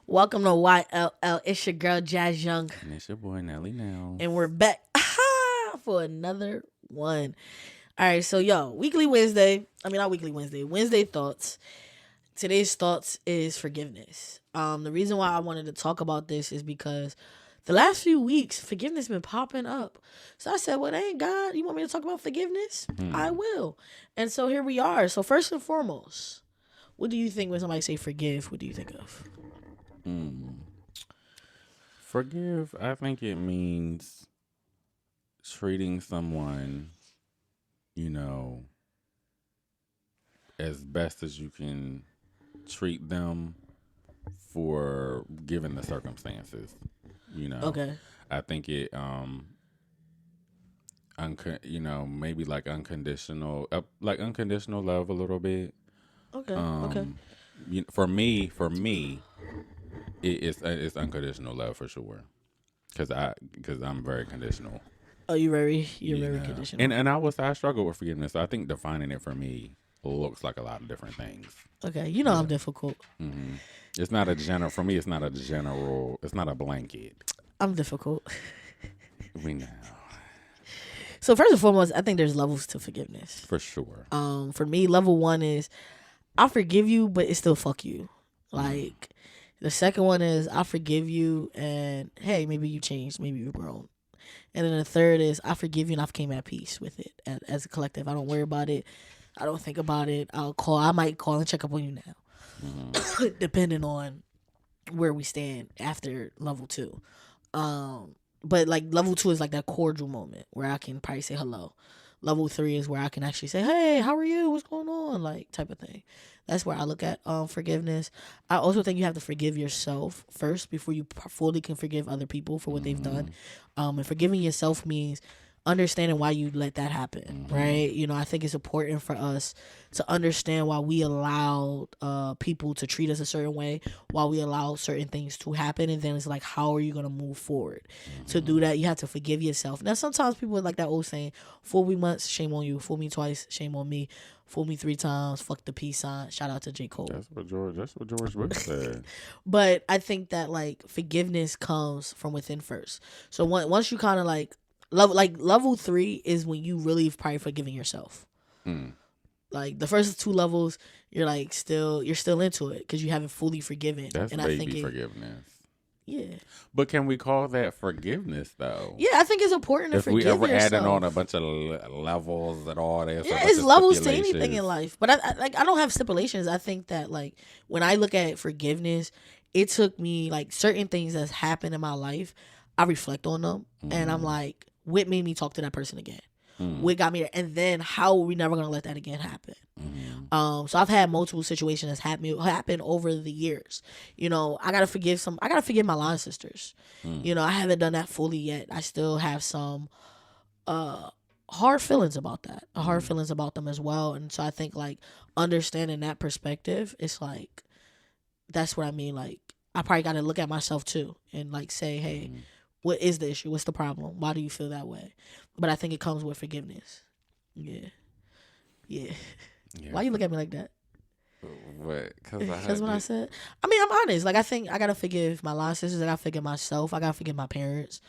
Welcome to YLL. It's your girl Jazz Young, And it's your boy Nelly now. and we're back for another one. All right, so weekly Wednesday. I mean, not weekly Wednesday. Wednesday thoughts. Today's thoughts is forgiveness. The reason why I wanted to talk about this is because the last few weeks forgiveness been popping up. So I said, "Well, ain't God? You want me to talk about forgiveness? I will." And so here we are. So first and foremost, what do you think when somebody say forgive? What do you think of? Forgive, I think it means treating someone, as best as you can treat them for given the circumstances. Okay. I think it maybe like unconditional love a little bit. Okay. Okay. For me, it's unconditional love for sure. Cause I'm very conditional. Oh, you're very conditional. And I struggle with forgiveness. So I think defining it for me looks like a lot of different things. Okay, I'm difficult. Mm-hmm. It's not a general. For me, it's not a general. It's not a blanket. I'm difficult. We know. So first and foremost, I think there's levels to forgiveness. For sure. For me, level one is I forgive you, but it's still fuck you. Like the second one is I forgive you, and hey, maybe you changed, maybe you've grown. And then the third is I forgive you, and I've came at peace with it as a collective. I don't worry about it. I don't think about it. I might call and check up on you now, depending on where we stand after level two. But like level two is like that cordial moment where I can probably say hello. Level three is where I can actually say, "Hey, how are you? What's going on?" Like type of thing. That's where I look at forgiveness. I also think you have to forgive yourself first before you fully can forgive other people for what they've done. And forgiving yourself means understanding why you let that happen, right? I think it's important for us to understand why we allowed people to treat us a certain way, why we allow certain things to happen, and then it's like, how are you going to move forward? To do that, you have to forgive yourself. Now, sometimes people like that old saying, fool me once, shame on you. Fool me twice, shame on me. Fool me 3 times, fuck the peace sign. Shout out to J. Cole. That's what George Bush said. But I think that like forgiveness comes from within first. So once you kind of like level 3 is when you really probably forgiving yourself. Like the first 2 levels, you're still into it because you haven't fully forgiven. That's and baby I think forgiveness. Yeah. But can we call that forgiveness though? Yeah, I think it's important to forgive yourself. If we ever adding on a bunch of levels and all that. Yeah, it's levels to anything in life. But I don't have stipulations. I think that like when I look at forgiveness, it took me like certain things that's happened in my life. I reflect on them and I'm like, what made me talk to that person again? What got me there? And then how are we never gonna let that again happen? So I've had multiple situations that's happened over the years. I gotta forgive my line sisters. I haven't done that fully yet. I still have some hard feelings about that. Hard feelings about them as well. And so I think like understanding that perspective, it's like that's what I mean. Like I probably gotta look at myself too and like say, hey, what is the issue? What's the problem? Why do you feel that way? But I think it comes with forgiveness. Yeah. Why you look at me like that? What? Because when I said, I mean, I'm honest. Like I think I gotta forgive my line sisters. I gotta forgive myself. I gotta forgive my parents.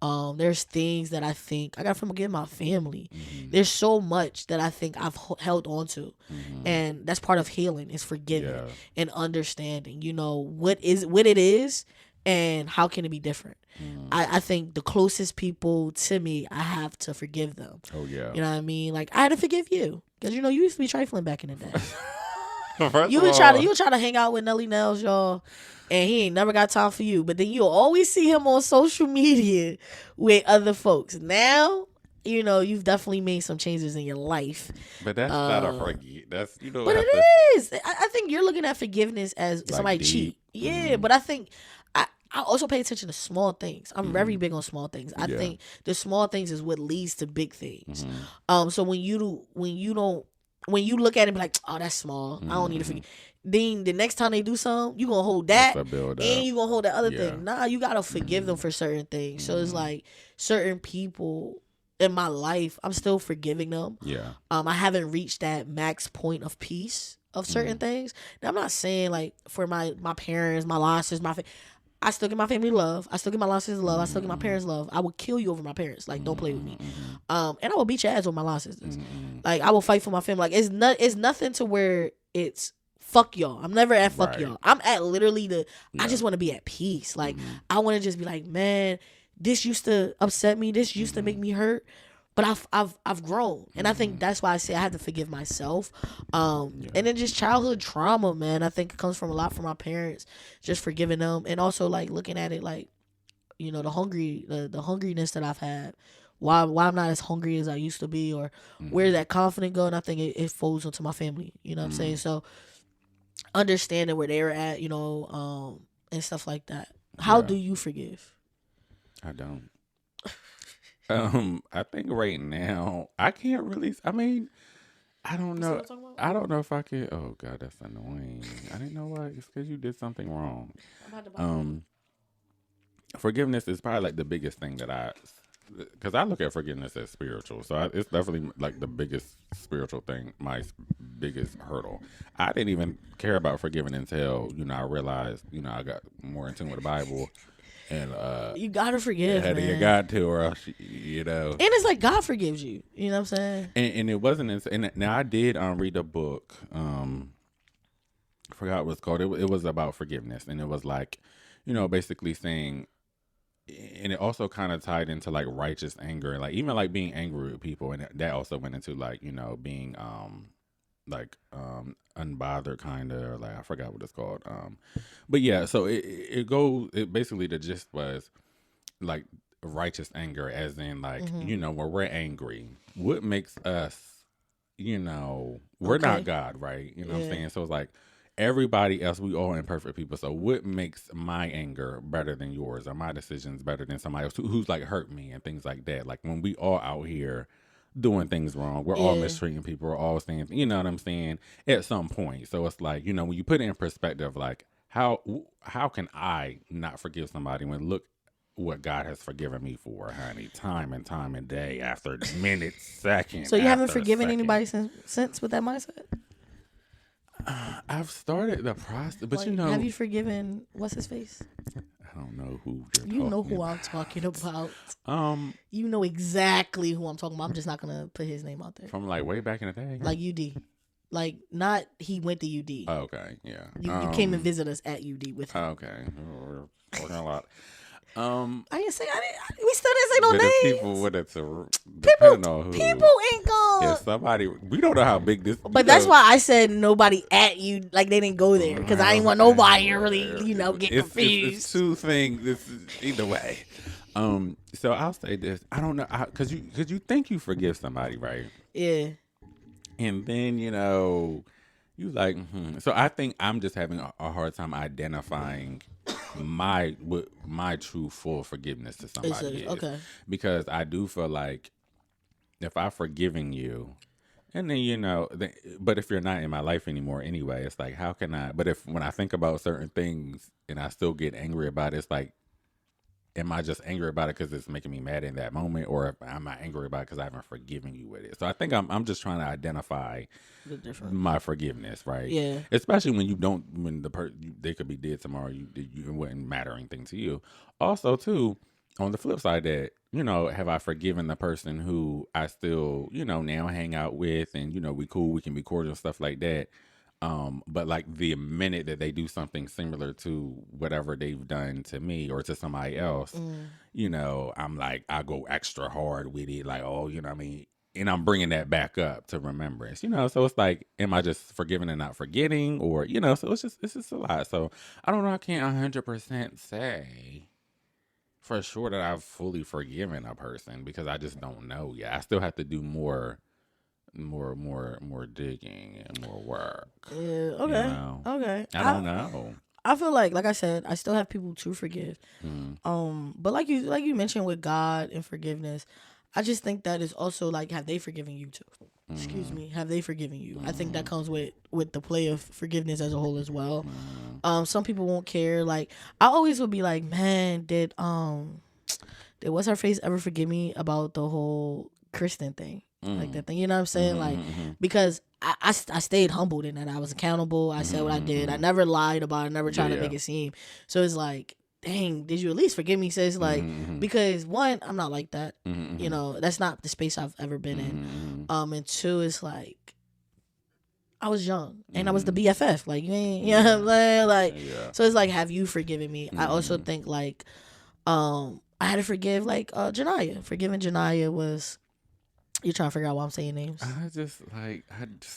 There's things that I think I gotta forgive my family. There's so much that I think I've held on to, and that's part of healing is forgiving and understanding. What it is. And how can it be different? I think the closest people to me, I have to forgive them. Oh, yeah. You know what I mean? Like, I had to forgive you. Because, you used to be trifling back in the day. You would try to hang out with Nelly Nels, y'all, and he ain't never got time for you. But then you'll always see him on social media with other folks. Now, you've definitely made some changes in your life. But that's not a forgive. That's, But it is. I think you're looking at forgiveness as like somebody deep. Cheat. Yeah, but I think... I also pay attention to small things. I'm very big on small things. I think the small things is what leads to big things. So when you look at it and be like, oh, that's small. I don't need to forget. Then the next time they do something, you gonna hold that and you gonna hold that other thing. Nah, you gotta forgive them for certain things. So it's like certain people in my life, I'm still forgiving them. Yeah. I haven't reached that max point of peace. of certain things. Now, I'm not saying like for my parents, my losses, I still get my family love. I still get my losses love. I still get my parents love. I will kill you over my parents. Like, don't play with me. And I will beat your ass with my losses. Like, I will fight for my family. Like, it's nothing to where it's fuck y'all. I'm never at fuck y'all. I'm at literally I just want to be at peace. Like, I want to just be like, man, this used to upset me. This used to make me hurt. But I've grown, and I think that's why I say I have to forgive myself. And then just childhood trauma, man. I think it comes from a lot from my parents, just forgiving them, and also like looking at it like, the hungriness that I've had. Why I'm not as hungry as I used to be, or where that confidence go. And I think it folds into my family. You know what I'm saying? So understanding where they're at, and stuff like that. How do you forgive? I don't. I think right now I can't really. I mean, I don't know. I don't know if I can. Oh God, that's annoying. I didn't know why. It's because you did something wrong. Forgiveness is probably like the biggest thing that because I look at forgiveness as spiritual. So it's definitely like the biggest spiritual thing, my biggest hurdle. I didn't even care about forgiving until I realized I got more in tune with the Bible. And you gotta forgive, man. You got to, or else And it's like God forgives you. You know what I'm saying? And it wasn't. And now I did read a book. I forgot what it's called. It was about forgiveness, and it was like, basically saying, and it also kind of tied into like righteous anger, and like even like being angry with people, and that also went into like being unbothered kind of, like I forgot what it's called. But yeah, so it basically the gist was like righteous anger, as in like when we're angry, what makes us we're not God, right? You know what I'm saying? So it's like everybody else, we all imperfect people. So what makes my anger better than yours, or my decisions better than somebody else who's like hurt me and things like that? Like when we all out here doing things wrong, we're all mistreating people, we're all saying, you know what I'm saying, at some point. So it's like, when you put it in perspective, like how can I not forgive somebody when look what God has forgiven me for, honey, time and time and day, after minutes, seconds. So you haven't forgiven anybody since with that mindset? I've started the process, but like, have you forgiven what's his face? I don't know who you know who I'm talking about. You know exactly who I'm talking about. I'm just not gonna put his name out there. From like way back in the day, like UD, like not he went to UD. Oh, okay, yeah. You came and visit us at UD with him. Okay, we're talking a lot. I didn't say we still didn't say no names. People with it depending on who. People ain't gonna. Yeah, somebody. We don't know how big this. But that's why I said nobody at you. Like they didn't go there because I didn't want nobody to really, get confused. It's two things. This is either way. So I'll say this. I don't know because you think you forgive somebody, right? Yeah. And then you like. So I think I'm just having a hard time identifying my true full forgiveness to somebody is. Okay. Because I do feel like if I've forgiven you, and then but if you're not in my life anymore anyway, it's like how can I? But when I think about certain things and I still get angry about it, it's like, am I just angry about it because it's making me mad in that moment, or am I angry about it because I haven't forgiven you with it? So I think I'm just trying to identify the difference. My forgiveness, right? Yeah. Especially when you don't, when they could be dead tomorrow, you wouldn't matter anything to you. Also, too, on the flip side, that have I forgiven the person who I still now hang out with, and we cool, we can be cordial, stuff like that. But like the minute that they do something similar to whatever they've done to me or to somebody else, I'm like, I go extra hard with it. Like, oh, what I mean? And I'm bringing that back up to remembrance, so it's like, am I just forgiving and not forgetting, or, so it's just a lot. So I don't know. I can't 100% say for sure that I've fully forgiven a person because I just don't know yet. I still have to do more digging and more work. Yeah. Okay. Okay. I don't know. I feel like I said, I still have people to forgive. But like you mentioned with God and forgiveness, I just think that is also like, have they forgiven you too? Excuse me. Have they forgiven you? I think that comes with the play of forgiveness as a whole as well. Some people won't care. Like I always would be like, man, did what's her face ever forgive me about the whole Kristen thing? Like that thing, you know what I'm saying? Like, because I stayed humbled in that. I was accountable. I said what I did. I never lied about it. Never tried to make it seem. So it's like, dang, did you at least forgive me? Sis? Like, because one, I'm not like that. You know, that's not the space I've ever been in. And two, it's like, I was young and I was the BFF. Like, you ain't, you know what I'm saying? Like, so it's like, have you forgiven me? I also think like, I had to forgive like Janaya. Forgiving Janaya was, you're trying to figure out why I'm saying names. I'm just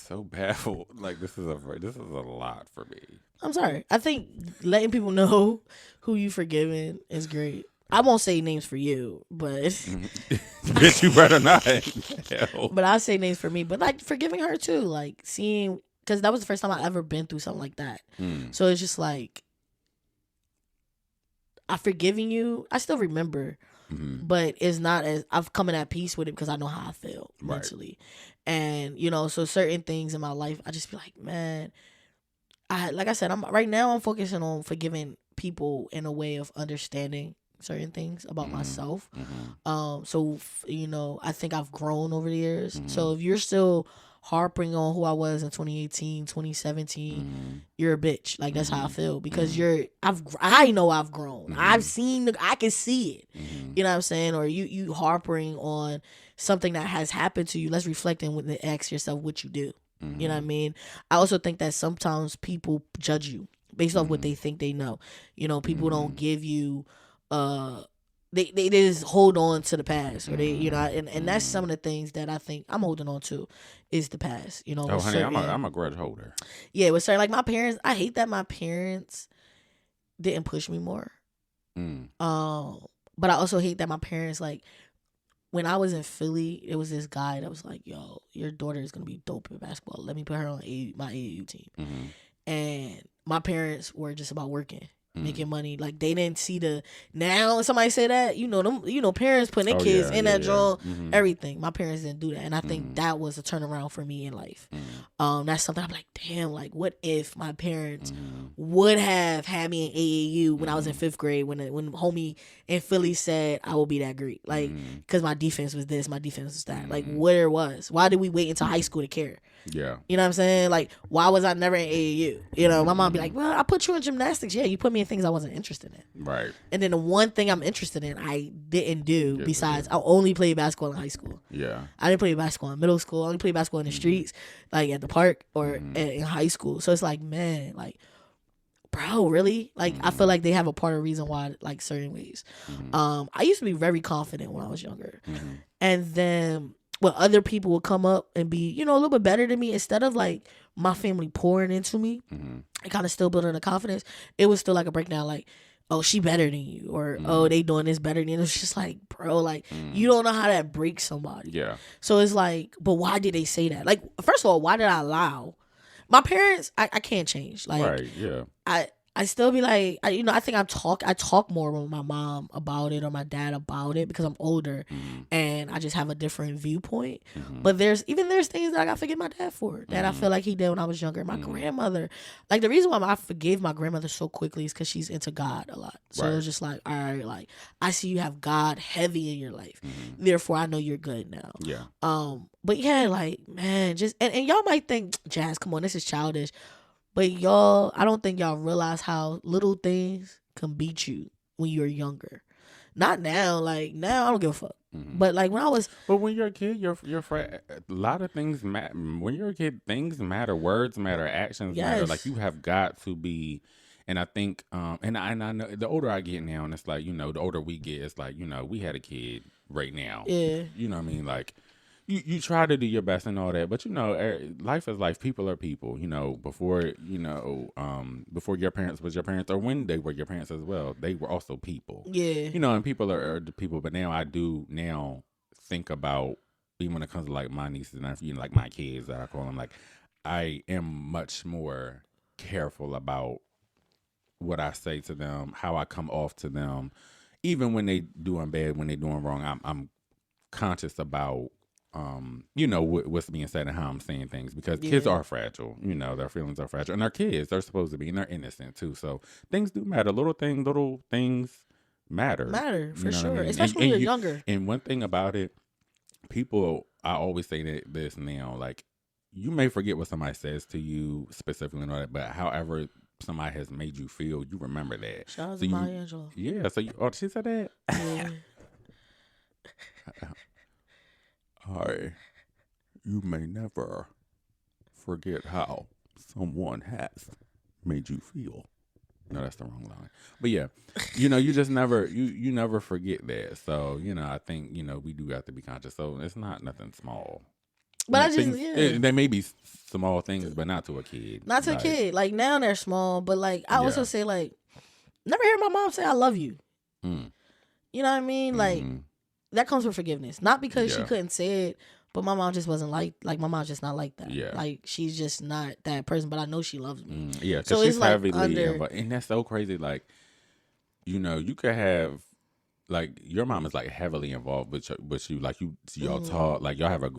so baffled. Like, this is a lot for me. I'm sorry. I think letting people know who you forgiven is great. I won't say names for you, but bitch, you better not. Hell. But I'll say names for me. But like forgiving her too, like seeing, because that was the first time I ever been through something like that. So it's just like, I forgiving you. I still remember, but it's not as I've coming at peace with it because I know how I feel mentally, and you know, so certain things in my life, I just be like, man, like I said, I'm focusing on forgiving people in a way of understanding certain things about myself. So you know, I think I've grown over the years. So if you're still harping on who I was in 2018, 2017, you're a bitch. Like that's how I feel because I know I've grown. I've seen, I can see it. You know what I'm saying? Or you harping on something that has happened to you. Let's reflect and ask yourself what you do. You know what I mean? I also think that sometimes people judge you based off what they think they know. You know, people don't give you they just hold on to the past, or they, you know, and that's some of the things that I think I'm holding on to is the past. You know, oh honey, I'm a grudge holder. Yeah, with certain, like my parents, I hate that my parents didn't push me more. But I also hate that my parents, like when I was in Philly, it was this guy that was like, "Yo, your daughter is gonna be dope in basketball. Let me put her on my AAU team." And my parents were just about working, making money. Like they didn't see the, now somebody say that, you know, them, you know, parents putting their kids in that joint, everything. My parents didn't do that, and I think that was a turnaround for me in life. That's something I'm like, damn, like what if my parents would have had me in AAU when I was in 5th grade, when homie in Philly said I will be that great, like because my defense was this, my defense was that. Like where was, why did we wait until high school to care? Yeah. You know what I'm saying? Like, why was I never in AAU? You know, my mom be like, well, I put you in gymnastics. Yeah, you put me in things I wasn't interested in. Right. And then the one thing I'm interested in, I didn't do besides, I only played basketball in high school. Yeah. I didn't play basketball in middle school. I only played basketball in the streets, like at the park or in high school. So it's like, man, like, bro, really? Like, I feel like they have a part of the reason why, like, certain ways. I used to be very confident when I was younger. And then when other people would come up and be, you know, a little bit better than me, instead of like my family pouring into me and kind of still building the confidence, it was still like a breakdown, like, oh, she better than you, or oh, they doing this better than you. And it's just like, bro, like, you don't know how that breaks somebody. Yeah. So it's like, but why did they say that? Like, first of all, why did I allow my parents? I can't change. Like, right. Yeah. I still be like, you know, I think I talk more with my mom about it or my dad about it because I'm older and I just have a different viewpoint. But there's things that I gotta forgive my dad for that I feel like he did when I was younger. My grandmother, like the reason why I forgave my grandmother so quickly is because she's into God a lot. So it's just like, all right, like I see you have God heavy in your life, therefore I know you're good now. Yeah. But yeah, like man, just and y'all might think, Jazz, come on, this is childish. But y'all, I don't think y'all realize how little things can beat you when you're younger. Not now. Like now, I don't give a fuck. But like when I was, but when you're a kid, you're a lot of things matter. When you're a kid, things matter. Words matter. Actions matter. Like you have got to be. And I think, and I know the older I get now, and it's like, you know, the older we get, it's like, you know, we had a kid right now. Yeah. You know what I mean? Like. You try to do your best and all that, but you know, life is life. People are people. You know, before your parents was your parents, or when they were your parents as well, they were also people. Yeah. You know, and people are the people. But now I do think about, even when it comes to like my nieces and nephews, you know, like my kids that I call them, like I am much more careful about what I say to them, how I come off to them, even when they doing bad, when they doing wrong. I'm conscious about. You know, what's being said and how I'm saying things, because kids are fragile. You know, their feelings are fragile, and they're kids. They're supposed to be, and they're innocent too. So things do matter. Little things matter. Matter for sure, I mean? especially when you're younger. And one thing about it, people, I always say this now, like you may forget what somebody says to you specifically and all that, but however somebody has made you feel, you remember that. Shout out So to you, Maya Angelou. yeah. So you, oh, she said that. Yeah. All right. You may never forget how someone has made you feel. No, that's the wrong line. But yeah, you just never you never forget that. So I think we do have to be conscious. So it's not nothing small. But I just Things, they may be small things, but not to a kid. Not to a kid. Like now they're small, but like I also say like never hear my mom say I love you. Mm. You know what I mean? Like that comes with forgiveness. Not because she couldn't say it, but my mom just wasn't like my mom's just not like that. Yeah. Like she's just not that person, but I know she loves me. Yeah, because so she's it's like heavily involved. And that's so crazy. Like, you could have like your mom is like heavily involved with you. Like y'all talk, like y'all have a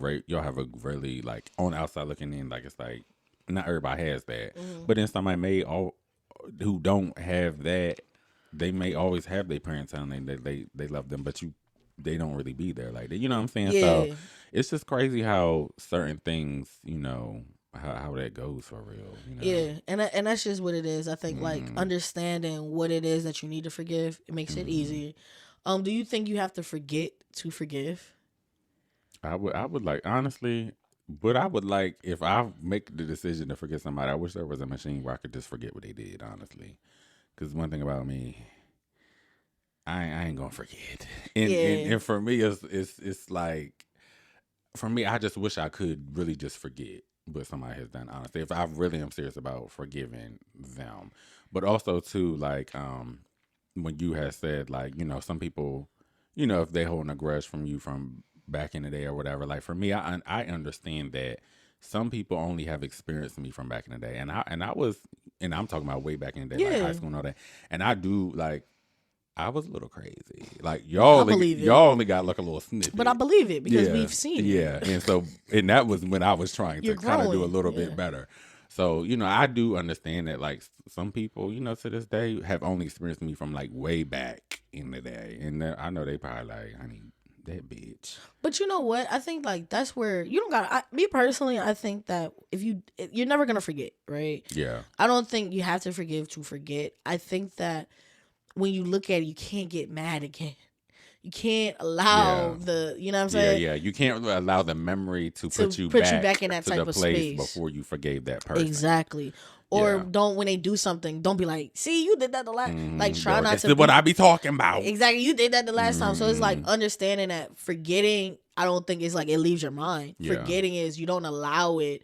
really like on the outside looking in, like it's like not everybody has that. But then somebody who don't have that, they may always have their parents telling them they love them, but they don't really be there like that. You know what I'm saying? Yeah. So it's just crazy how certain things, how that goes for real. Yeah, and that's just what it is. I think like understanding what it is that you need to forgive, it makes it easier. Do you think you have to forget to forgive? I would like honestly, but I would like if I make the decision to forget somebody, I wish there was a machine where I could just forget what they did. Honestly, because one thing about me, I ain't gonna forget. And for me, it's like for me, I just wish I could really just forget what somebody has done. Honestly, if I really am serious about forgiving them, but also too like when you had said like some people if they holding a grudge from you from back in the day or whatever, like for me I understand that some people only have experienced me from back in the day, and I'm talking about way back in the day, like high school and all that, and I do like I was a little crazy. Like y'all only got like a little snippet. But I believe it because we've seen it. Yeah. And that was when I was trying to kind of do a little bit better. So, I do understand that like some people, to this day have only experienced me from like way back in the day. And I know they probably like, honey, that bitch. But you know what? I think like that's where you don't got me personally, I think that if you're never going to forget, right? Yeah. I don't think you have to forgive to forget. I think that when you look at it, you can't get mad again. You can't allow you know what I'm saying? Yeah. You can't allow the memory to put you back in that type of space before you forgave that person. Exactly. Or don't, when they do something, don't be like, see, you did that the last, like try not to. That's what I be talking about. Exactly. You did that the last time. So it's like understanding that forgetting, I don't think it's like it leaves your mind. Forgetting is you don't allow it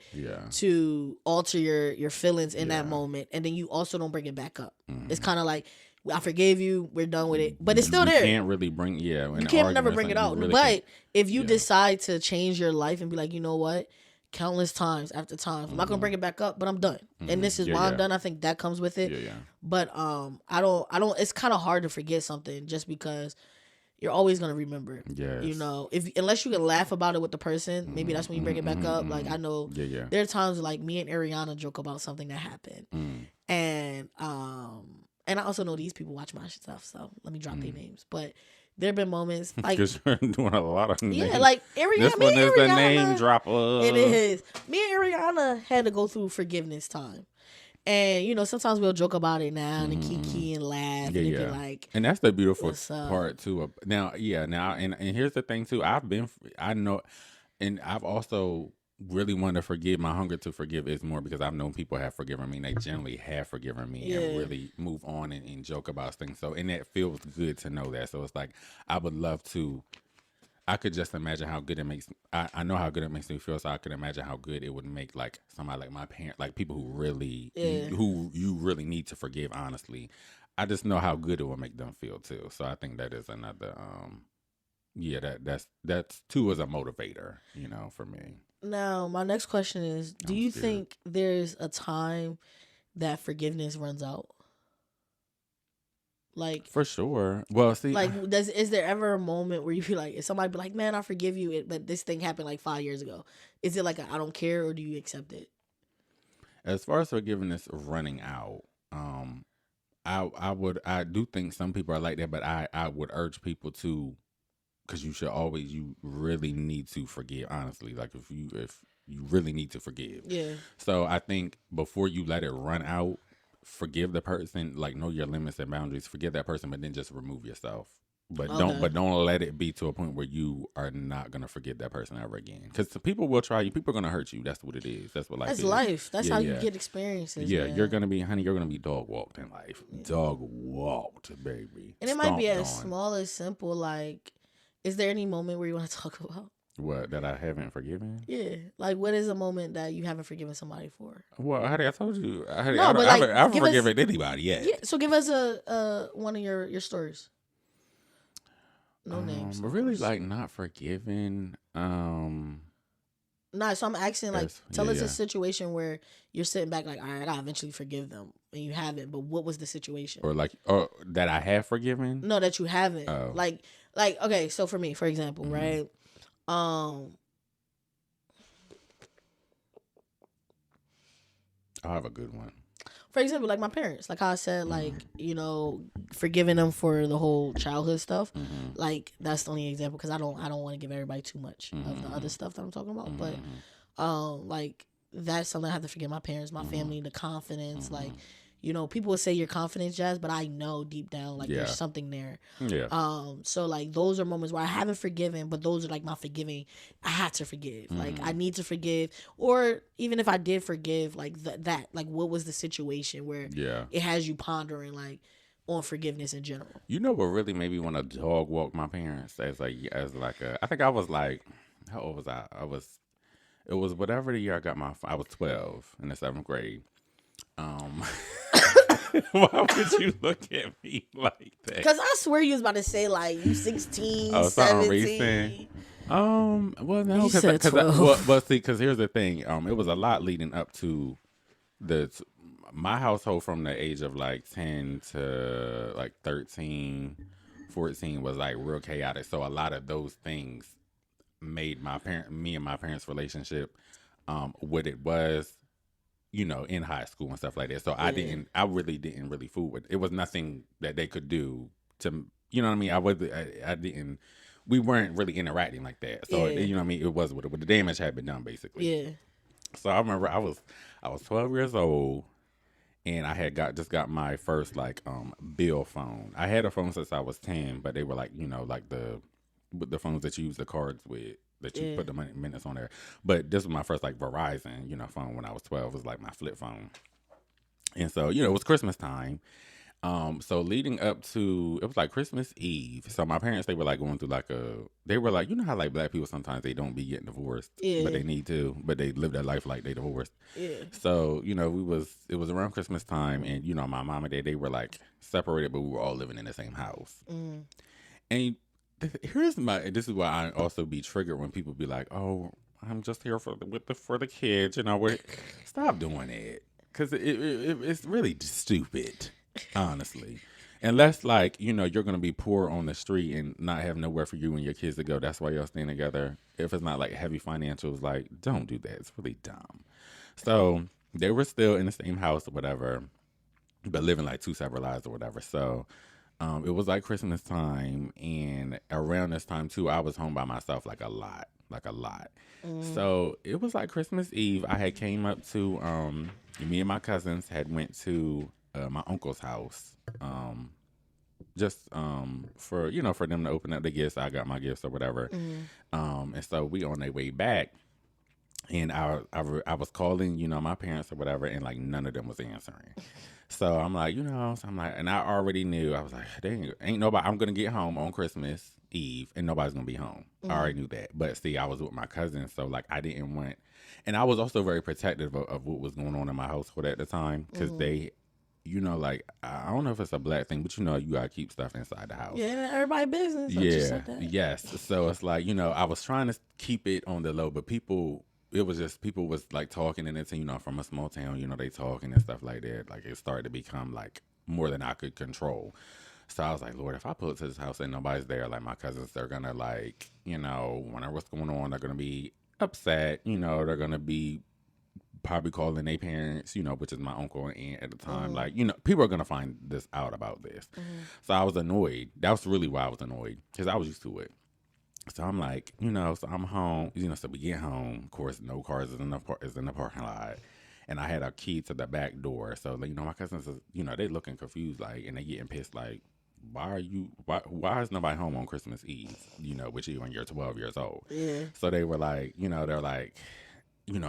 to alter your feelings in that moment. And then you also don't bring it back up. It's kind of like, I forgave you, we're done with it. But it's still there. You can't really bring, you can't never bring it out. Really but if you decide to change your life and be like, you know what? Countless times after times, I'm not gonna bring it back up, but I'm done. And this is why I'm done. I think that comes with it. But I don't. It's kind of hard to forget something just because you're always gonna remember it. Yes. Unless you can laugh about it with the person, maybe that's when you bring it back up. Like I know there are times like me and Ariana joke about something that happened, and I also know these people watch my stuff, so let me drop their names. But there have been moments like because you're doing a lot of names. like Ariana. This one is the name dropper. It is. Me and Ariana had to go through forgiveness time, and sometimes we'll joke about it now and kiki and laugh and be like. And that's the beautiful part too. Now, and here's the thing too. I know, and I've also really want to forgive. My hunger to forgive is more because I've known people have forgiven me and they generally have forgiven me and really move on and joke about things. So, and it feels good to know that. So it's like, I would love to, I could just imagine how good it makes, I know how good it makes me feel. So I could imagine how good it would make like somebody like my parent, like people who really, who you really need to forgive, honestly. I just know how good it will make them feel too. So I think that is another, that's too as a motivator, for me. Now, my next question is, do you think there's a time that forgiveness runs out? Like, for sure. Well, see, like, is there ever a moment where you feel like, if somebody be like, man, I forgive you, but this thing happened like 5 years ago. Is it like I don't care, or do you accept it? As far as forgiveness running out, I do think some people are like that, but I would urge people to, because you really need to forgive, honestly. Like if you really need to forgive. Yeah. So I think before you let it run out, forgive the person, like know your limits and boundaries, forgive that person, but then just remove yourself. Okay. Don't let it be to a point where you are not gonna forgive that person ever again. Because people will try you. People are gonna hurt you. That's what it is. That's what life That's is. life. That's Yeah, how you yeah, get experiences, yeah. You're man. gonna be, honey. You're gonna be dog walked in life. Yeah. Dog walked, baby. And it might be Stomped as on. small as simple. Like, is there any moment where you want to talk about? What, that I haven't forgiven? Yeah. Like, what is a moment that you haven't forgiven somebody for? Well, honey, I told you. Honey, No, but like, I haven't give us. forgiven anybody yet. Yeah. So give us a one of your stories. No names, of Really, course. like not forgiven. Nah, so I'm asking, like, tell us yeah. a situation where you're sitting back, like, all right, I gotta eventually forgive them, and you haven't. But what was the situation? Or that I have forgiven. No, that you haven't. Oh. Like, okay. So for me, for example, right? I'll have a good one. For example, like my parents, like how I said, like, forgiving them for the whole childhood stuff. Like, that's the only example, because I don't want to give everybody too much of the other stuff that I'm talking about. But like, that's something I have to forgive my parents, my family, the confidence. Like, people would say you're confident, Jazz, but I know deep down, like, there's something there. Yeah. So like, those are moments where I haven't forgiven, but those are like my forgiving. I had to forgive. Like, I need to forgive. Or even if I did forgive, like that, like, what was the situation where it has you pondering, like, on forgiveness in general? You know what really made me want to dog walk my parents I think I was like, how old was I? It was whatever the year I was 12 in the 7th grade. Why would you look at me like that? Because I swear you was about to say, like, you 16, Oh, 17. Recent. Well, no, because here's the thing. It was a lot leading up to my household from the age of like 10 to like 13, 14 was like real chaotic. So a lot of those things made me and my parents' relationship, what it was, in high school and stuff like that. So I really didn't really fool with it. It was nothing that they could do to, you know what I mean? I didn't, we weren't really interacting like that. So, you know what I mean? It was what the damage had been done, basically. Yeah. So I remember I was 12 years old, and I had just got my first like bill phone. I had a phone since I was 10, but they were like, like the phones that you use the cards with, that you put the minutes on there. But this was my first like Verizon, phone when I was 12. It was like my flip phone. And so, it was Christmas time. So leading up to, it was like Christmas Eve. So my parents, they were like going through they were like, how like black people sometimes they don't be getting divorced, but they need to, but they live their life like they divorced. Yeah. So, it was around Christmas time, and, my mom and dad, they were like separated, but we were all living in the same house. And this is why I also be triggered when people be like, oh, I'm just here for the kids, stop doing it. Cause it's really stupid, honestly. Unless like, you're going to be poor on the street and not have nowhere for you and your kids to go. That's why y'all staying together. If it's not like heavy financials, like, don't do that. It's really dumb. So they were still in the same house or whatever, but living like two separate lives or whatever. So it was like Christmas time, and around this time too, I was home by myself like a lot. So it was like Christmas Eve. I had came up to me and my cousins had went to my uncle's house, just for for them to open up the gifts. I got my gifts or whatever, and so we on their way back. And I was calling, my parents or whatever, and like none of them was answering. So I'm like, and I already knew. I was like, dang, ain't nobody. I'm gonna get home on Christmas Eve, and nobody's gonna be home. I already knew that. But see, I was with my cousins, so like I didn't want, and I was also very protective of what was going on in my household at the time, because they, like I don't know if it's a black thing, but you gotta keep stuff inside the house. Yeah, everybody business. Yes. So it's like I was trying to keep it on the low, but people was like talking, and it's from a small town, they talking and stuff like that. Like it started to become like more than I could control. So I was like, Lord, if I pull it to this house and nobody's there, like my cousins, they're gonna like, wonder what's going on. They're gonna be upset. They're gonna be probably calling their parents, which is my uncle and aunt at the time. Like, people are gonna find this out about this. So I was annoyed. That was really why I was annoyed, because I was used to it. So I'm like, so I'm home. So we get home. Of course, no cars is in the parking lot, and I had a key to the back door. So like, my cousins, they looking confused, like, and they getting pissed, like, why is nobody home on Christmas Eve? With you when you're 12 years old. Yeah. So they were like, they're like, you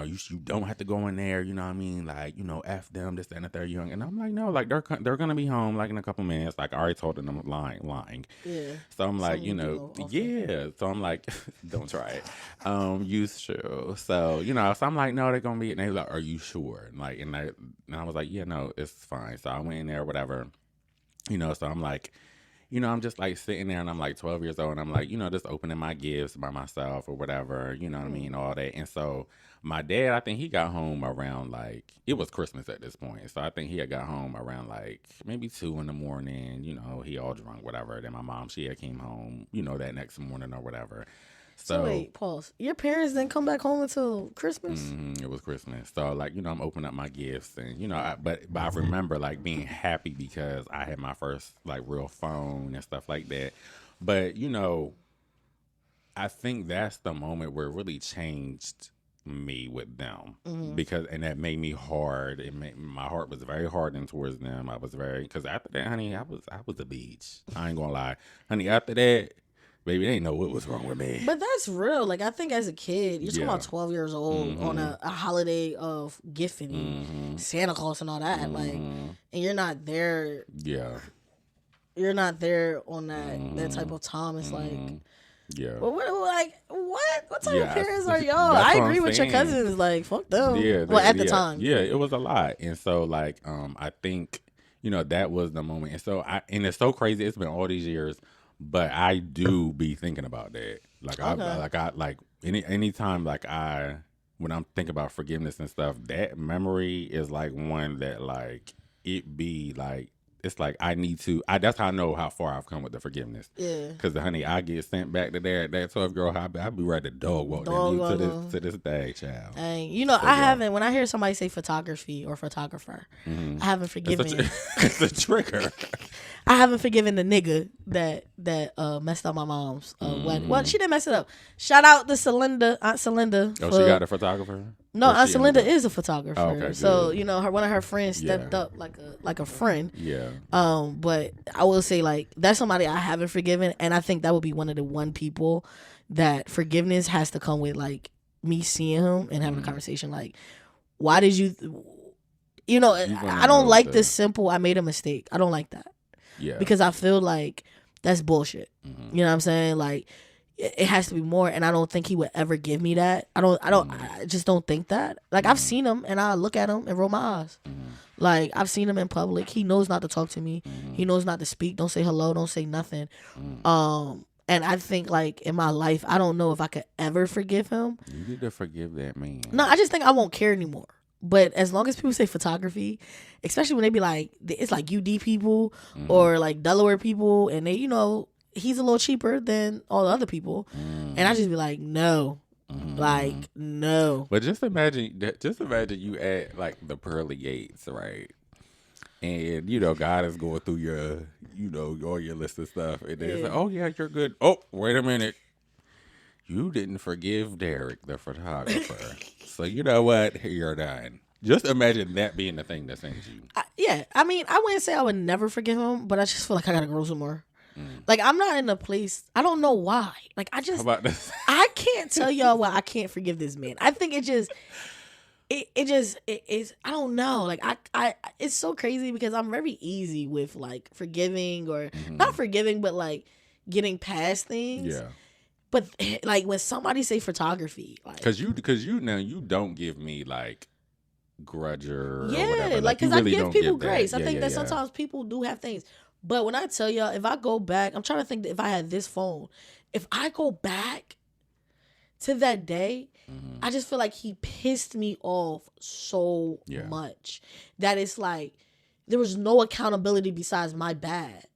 don't have to go in there, you know what I mean? Like, F them, this, that, and the third young. And I'm like, no, like, they're going to be home, like, in a couple minutes. Like, I already told them I'm lying. Yeah. So I'm like, Something yeah. So I'm like, don't try it. Use true. So, so I'm like, no, they're going to be, and they like, are you sure? And I was like, yeah, no, it's fine. So I went in there, whatever, so I'm like, I'm just like sitting there and I'm like 12 years old and I'm like, just opening my gifts by myself or whatever, you know what I mean? All that. And so my dad, I think he got home around like, it was Christmas at this point. So I think he had got home around like maybe 2 a.m, he all drunk, whatever. Then my mom, she had came home, that next morning or whatever. So wait, pause. Your parents didn't come back home until Christmas? It was Christmas. So like, I'm opening up my gifts and, but I remember like being happy because I had my first like real phone and stuff like that. But, I think that's the moment where it really changed me with them because, and that made me hard. My heart was very hardened towards them. I was because after that, honey, I was a beach. I ain't gonna lie. Honey, after that, baby, they didn't know what was wrong with me. But that's real. Like, I think as a kid, you're talking about 12 years old on a holiday of gifting, Santa Claus and all that. Like, and you're not there. Yeah. You're not there on that type of time. It's like, yeah. Well, what type of parents are y'all? I agree with your cousins. Like, fuck them. Yeah. Well, at the time. Yeah, it was a lot. And so, like, I think, that was the moment. And so, and it's so crazy. It's been all these years. But I do be thinking about that. Like okay. Anytime like when I'm thinking about forgiveness and stuff, that memory is like one that like it be like it's like I need to. That's how I know how far I've come with the forgiveness. Yeah. Because honey, I get sent back to there. That 12-year-old, I be ready to dog walk to this day, child. And I haven't. When I hear somebody say photography or photographer, I haven't forgiven. It's a trigger. I haven't forgiven the nigga that messed up my mom's wedding. Well, she didn't mess it up. Shout out to Aunt Celinda. Oh, she got a photographer? No, Aunt Celinda is a photographer. Oh, okay, so one of her friends stepped up like a friend. Yeah. But I will say like that's somebody I haven't forgiven, and I think that would be one of the people that forgiveness has to come with like me seeing him and having a conversation like, why did you? I don't like this simple. I made a mistake. I don't like that. Yeah. Because I feel like that's bullshit. You know what I'm saying? Like it has to be more, and I don't think he would ever give me that. I just don't think that. Like I've seen him and I look at him and roll my eyes. Like I've seen him in public. He knows not to talk to me. He knows not to speak. Don't say hello. Don't say nothing. And I think like in my life, I don't know if I could ever forgive him. You need to forgive that man. No, I just think I won't care anymore. But as long as people say photography, especially when they be like, it's like UD people or like Delaware people, and they, he's a little cheaper than all the other people. And I just be like, no. Like, no. But just imagine you at like the pearly gates, right? And, God is going through your, all your list of stuff. And then it's like, oh, yeah, you're good. Oh, wait a minute. You didn't forgive Derek, the photographer. So you know what? You're done. Just imagine that being the thing that sends you. I mean, I wouldn't say I would never forgive him, but I just feel like I gotta grow some more. Like I'm not in a place. I don't know why. Like I just. How about this? I can't tell y'all why I can't forgive this man. I think it just. It is. I don't know. Like I. It's so crazy because I'm very easy with like forgiving or not forgiving, but like getting past things. Yeah. But like when somebody say photography, like because you now you don't give me like grudger. Yeah, or whatever. like because really I give people grace. Yeah, I think that sometimes people do have things. But when I tell y'all, if I go back, I'm trying to think that if I had this phone, if I go back to that day, I just feel like he pissed me off so much that it's like there was no accountability besides my bad.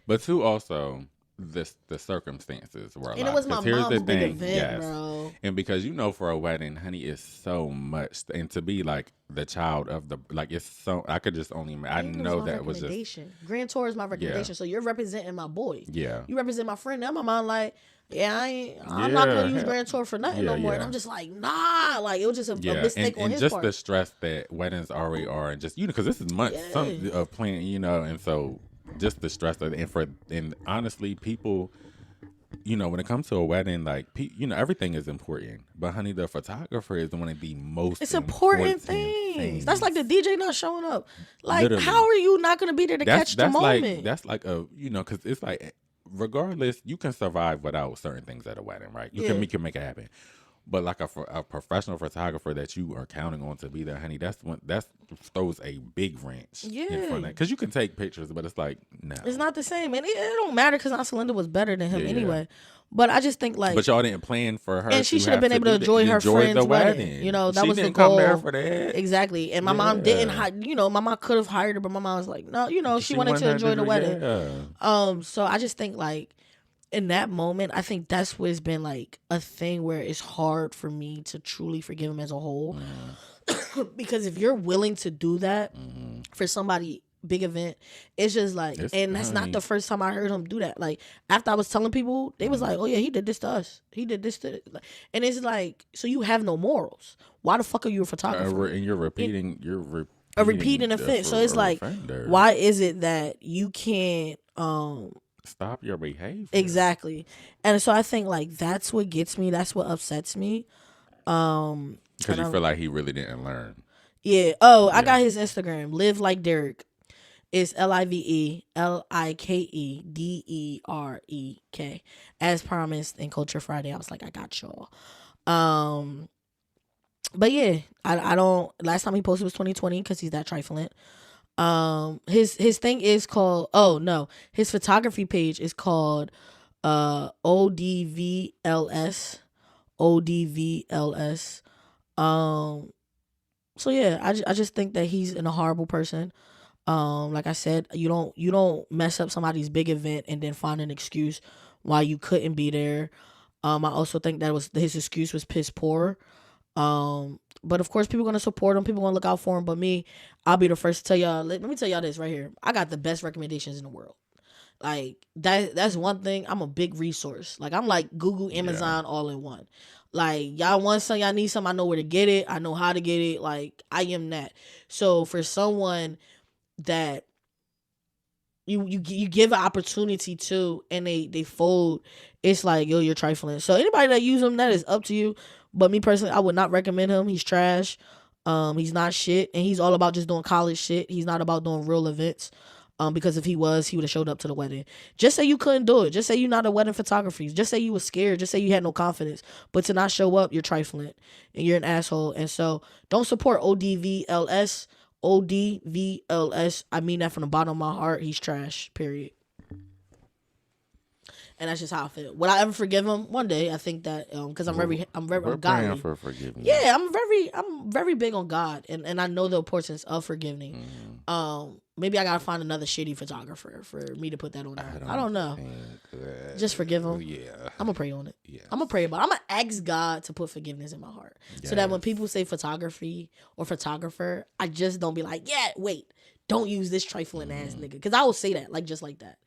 But too also. the circumstances were a And it lot. was my Because here's the mom's big thing, event, yes, bro. and because for a wedding, honey, is so much, and to be like the child of the like, it's so I could just only I And it was know my that was just recommendation. Grand Tour is my yeah, recommendation. So you're representing my boy. yeah, You represent my friend. Now my mom like, yeah, I'm not gonna yeah, use Grand Tour for nothing yeah, no more. And yeah. I'm just like, nah. Like it was just a Yeah, mistake on and his just the part. stress that weddings already are, and just because this is months Yeah. of planning, and so just the stress of and honestly, people, when it comes to a wedding, like everything is important, but honey, the photographer is one of the most It's important important things. That's like the things. DJ not showing up. Like, how Literally, are you not gonna be there to catch the moment? that's like a because it's like regardless, you can survive without certain things at a wedding, right? Yeah. You can make it happen. But like a professional photographer that you are counting on to be there, honey, that throws a big wrench in front of Yeah. that. Because you can take pictures, but it's like, no. It's not the same. And it don't matter because Aunt Celinda was better than him Yeah, yeah. anyway. But I just think like But y'all didn't plan for her and she to should have have been to able to enjoy her enjoy friend's the wedding. You know, that she was the didn't come there goal. for that. Exactly. And my mom didn't Yeah. my mom could have hired her, but my mom was like, no, she wanted to her enjoy the wedding. Yeah. So I just think like in that moment, I think that's what's been like a thing where it's hard for me to truly forgive him as a whole. Because if you're willing to do that for somebody big event, it's just like, and that's not the first time I heard him do that. Like after I was telling people, they was like, oh yeah, he did this to us, he did this to, and it's like, so you have no morals. Why the fuck are you a photographer? And you're repeating a repeating offense. So it's like, offender. Why is it that you can't stop your behavior? Exactly. And so I think like that's what gets me, that's what upsets me. Because you feel like he really didn't learn. Yeah. Oh, I got his Instagram. Live like Derek. It's LiveLikeDerek. As promised in Culture Friday, I was like, I got y'all. But yeah, I don't. Last time he posted was 2020 because he's that trifling. His thing is called. Oh no, his photography page is called ODVLS. ODVLS. So yeah, I just think that he's a horrible person. Like I said, you don't mess up somebody's big event and then find an excuse why you couldn't be there. I also think that his excuse was piss poor. But of course people gonna support him, people gonna look out for him. But me, I'll be the first to tell y'all. Let me tell y'all this right here. I got the best recommendations in the world. Like that's one thing. I'm a big resource. Like I'm like Google, Amazon, all in one. Like y'all want something, y'all need something, I know where to get it. I know how to get it. Like I am that. So for someone that you give an opportunity to and they fold, it's like, yo, you're trifling. So anybody that use him, that is up to you. But me personally, I would not recommend him. He's trash. He's not shit, and he's all about just doing college shit. He's not about doing real events. Because if he was, he would have showed up to the wedding. Just say you couldn't do it. Just say you're not a wedding photographer. Just say you were scared. Just say you had no confidence. But to not show up, you're trifling and you're an asshole. And so don't support ODVLS. ODVLS. I mean that from the bottom of my heart. He's trash. Period. And that's just how I feel. Would I ever forgive him? One day, I think that because I'm godly. Praying for forgiveness. Yeah, I'm very big on God, and I know the importance of forgiving. Maybe I gotta find another shitty photographer for me to put that on there. I don't know. Just forgive him. Yeah, I'm gonna pray on it. Yes. I'm gonna pray about it. I'm gonna ask God to put forgiveness in my heart, so that when people say photography or photographer, I just don't be like, yeah, wait, don't use this trifling ass nigga, because I will say that just like that.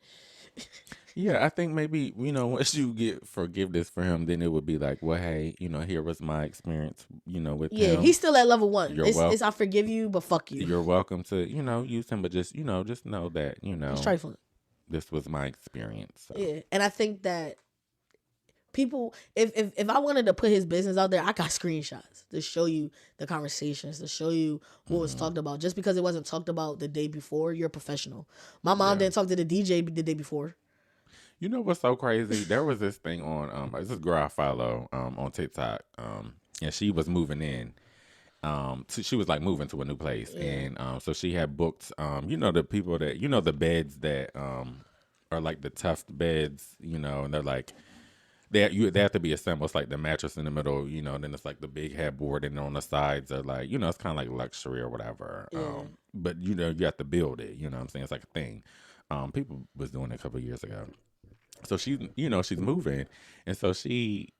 Yeah, I think maybe, once you get forgiveness for him, then it would be like, well, hey, here was my experience, with him. Yeah, he's still at level 1. It's I forgive you, but fuck you. You're welcome to, use him, but just know that, he's trifling. This was my experience. So. Yeah, and I think that people, if I wanted to put his business out there, I got screenshots to show you the conversations, to show you what was talked about. Just because it wasn't talked about the day before, you're a professional. My mom didn't talk to the DJ the day before. You know what's so crazy? There was this thing on this girl I follow on TikTok, and she was moving in. She was like moving to a new place, and so she had booked the people that the beds that are like the tuft beds, and they're like they have to be assembled. It's like the mattress in the middle, then it's like the big headboard, and on the sides are like it's kind of like luxury or whatever. But you have to build it. You know what I'm saying? It's like a thing. People was doing it a couple of years ago. So she's moving, and so she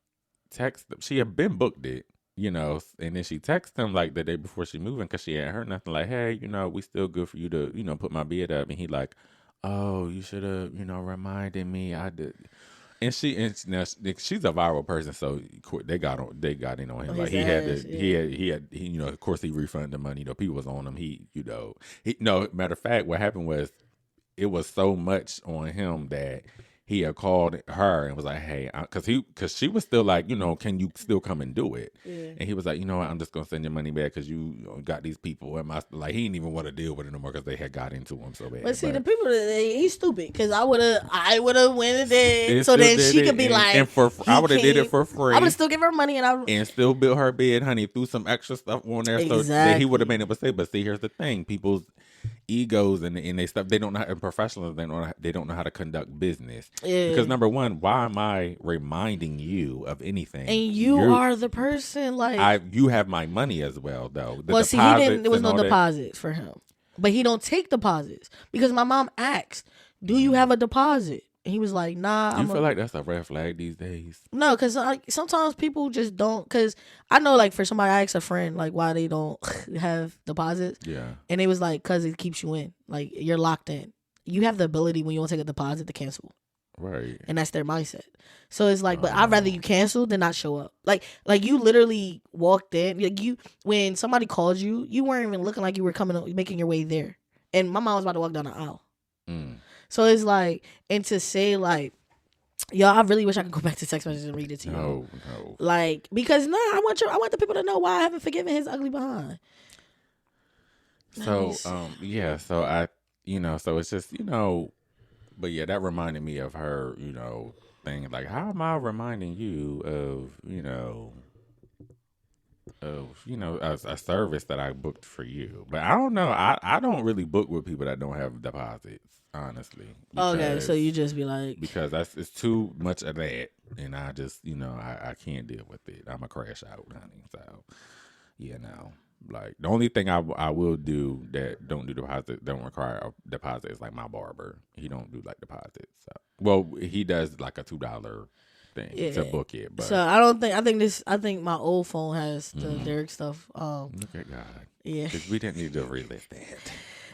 had been booked it, and then she texted him like the day before she moving because she hadn't heard nothing. Like, hey, we still good for you to put my bed up, and he like, oh, you should have reminded me. I did. Now she's a viral person, so they got in on him. Like His he had ass, to, yeah. of course he refunded the money. People was on him. No, matter of fact, what happened was it was so much on him that he had called her and was like, "Hey," because she was still like, can you still come and do it? Yeah. And he was like, you know what, I'm just gonna send your money back because you got these people. And like he didn't even want to deal with it no more because they had got into him so bad. But see, the people he's stupid because I would have went there It so still then did she it, could be like, and I would have did it for I free. would have still give her money and still built her bed, honey, threw some extra stuff on there so that he would have been able to say. But see, here's the thing: people's egos and they stuff they don't know how, and professionals they don't know how to conduct business. Yeah. Because number one, why am I reminding you of anything? And you are the person you have my money as well though. Well, see, he didn't. There was no deposit for him, but he don't take deposits because my mom asked, "Do you have a deposit?" And he was like, "Nah." You feel like that's a red flag these days? No, because sometimes people just don't. Because I know, like, for somebody, I asked a friend, like, why they don't have deposits. Yeah. And it was like, because it keeps you in. Like, you're locked in. You have the ability when you want to take a deposit to cancel. Right. And that's their mindset. So it's like, but I'd rather you cancel than not show up. Like you literally walked in. Like when somebody called you, you weren't even looking like you were making your way there. And my mom was about to walk down the aisle. So it's like, and to say like, y'all, I really wish I could go back to text messages and read it to you. No. Like, because I want the people to know why I haven't forgiven his ugly behind. So, yeah, so so it's just, but yeah, that reminded me of her, thing. Like, how am I reminding you of a service that I booked for you? But I don't know. I don't really book with people that don't have deposits. Honestly. Okay, so you just be like, because it's too much of that, and I just I can't deal with it. I'm a crash out, honey. So no, like the only thing I will do that don't require a deposit is like my barber. He don't do like deposits. So, well, he does like a $2 thing to book it. But so I think my old phone has the Derek stuff. Look at God. Yeah, because we didn't need to relive that.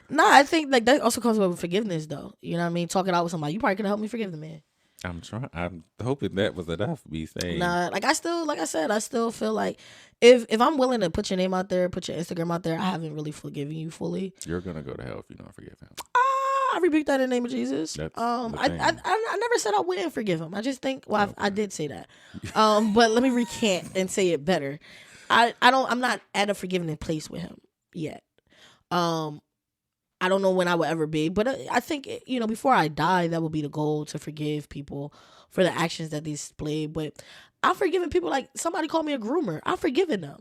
Nah, I think like that also comes with forgiveness, though. You know what I mean? Talking out with somebody, you probably could help me forgive the man. I'm trying. I'm hoping that was enough. Me saying, nah, like I still feel like if I'm willing to put your name out there, put your Instagram out there, I haven't really forgiven you fully. You're gonna go to hell if you don't forgive him. I rebuke that in the name of Jesus. That's I never said I wouldn't forgive him. I just think, well, okay. I did say that. But let me recant and say it better. I'm not at a forgiving place with him yet. I don't know when I will ever be, but I think, before I die, that will be the goal, to forgive people for the actions that they displayed. But I've forgiven people. Like, somebody called me a groomer. I've forgiven them.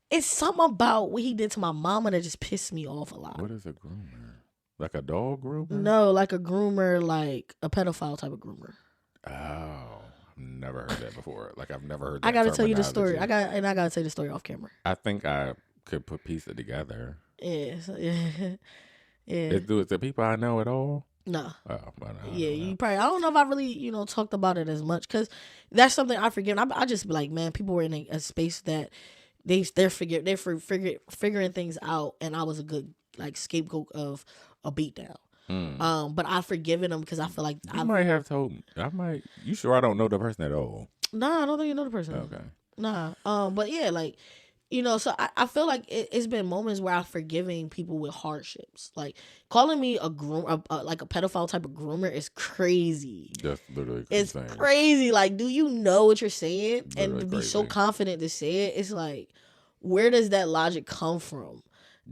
It's something about what he did to my mama that just pissed me off a lot. What is a groomer? Like a dog groomer? No, like a groomer, like a pedophile type of groomer. Oh, I've never heard that before. Like, I've never heard that. I got to tell you the story. I got to tell you the story off camera. I think I could piece it together. Yeah. Yeah. Is the people I know at all? No. Oh, yeah, you probably. I don't know if I really, talked about it as much, because that's something I forget. I just be like, man, people were in a space that they're figuring things out, and I was a good like scapegoat of a beatdown. But I've forgiven them because I feel like I might have told me. You sure I don't know the person at all? Nah, I don't think you know the person. Okay. Nah. But yeah, like. So I feel like it's been moments where I've forgiving people with hardships. Like, calling me like a pedophile type of groomer is crazy. That's literally it's insane. Crazy. Like, do you know what you're saying? Literally and to be crazy. so confident to say it, it's like, where does that logic come from?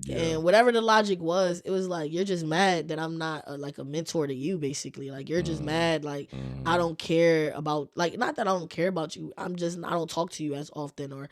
Yeah. And whatever the logic was, it was like, you're just mad that I'm not like a mentor to you, basically. Like, you're just mad. Like, I don't care about, like, not that I don't care about you. I don't talk to you as often, or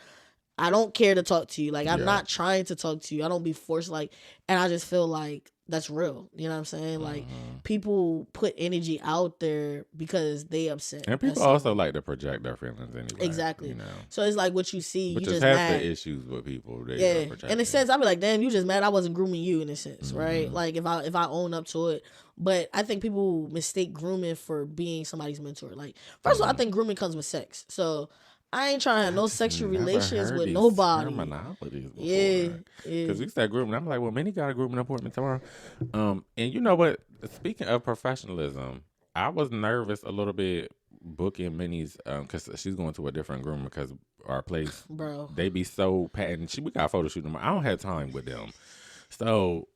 I don't care to talk to you. Like, I'm not trying to talk to you. I don't be forced, like, and I just feel like that's real. You know what I'm saying? Like Mm-hmm. people put energy out there because they upset And at people also something. like to project their feelings anyway, Exactly. you know. So it's like what you see, But you just just half the mad. issues with people, they are Yeah. In a projecting. sense, I'd be like, damn, you just mad I wasn't grooming you in a sense, right? Mm-hmm. Like if I own up to it. But I think people mistake grooming for being somebody's mentor. Like, first of all, I Mm-hmm. think grooming comes with sex. So I ain't trying to have I no just sexual never relations heard with these nobody. terminologies Yeah, before. yeah. Because we said grooming. I'm like, well, Minnie got a grooming appointment tomorrow. And you know what? Speaking of professionalism, I was nervous a little bit booking Minnie's because she's going to a different groomer because our place, Bro. they be so patent. We got a photo shoot them. I don't have time with them. So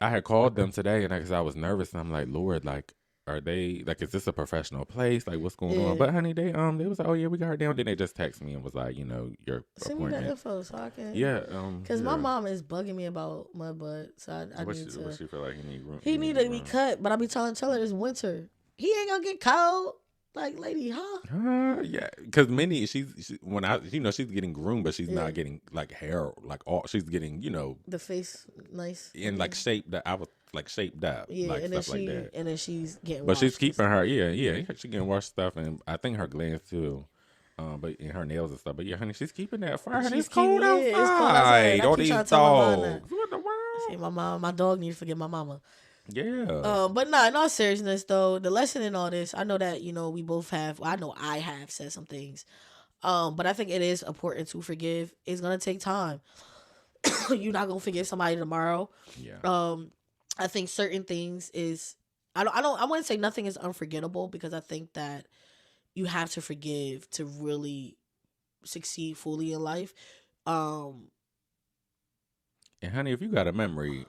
I had called them today, and because I was nervous, and I'm like, Lord, like, are they like, is this a professional place? Like, what's going on? Yeah. But honey, they was like, oh yeah, we got her down. Then they just text me and was like, your Send me the appointment. info so I can. Yeah, Cause my yeah. mom is bugging me about my butt, so I need to. What she feel like he need room? He need to be room? cut, but I be tell her it's winter. He ain't gonna get cold. Like, lady, huh? Yeah, because Minnie, she when I, she's getting groomed, but she's Yeah. not getting like hair, like all. She's getting, The face nice in like shape that I was like shaped up, yeah, like and then stuff like that. and then she's getting. But she's washed and keeping stuff. her, yeah, she getting washed stuff, and I think her glands too. But in her nails and stuff. But yeah, honey, she's keeping that fur. And She's it's cold keeping outside. it's cold outside. I All keep these trying to tell my mom that. dogs. What the world? See, my dog needs to forget my mama. Yeah. But nah, in all seriousness though, the lesson in all this, I know that, we both have, I know I have said some things. But I think it is important to forgive. It's gonna take time. You're not gonna forgive somebody tomorrow. Yeah. I think certain things is I wouldn't say nothing is unforgettable because I think that you have to forgive to really succeed fully in life. Um And honey, if you got a memory,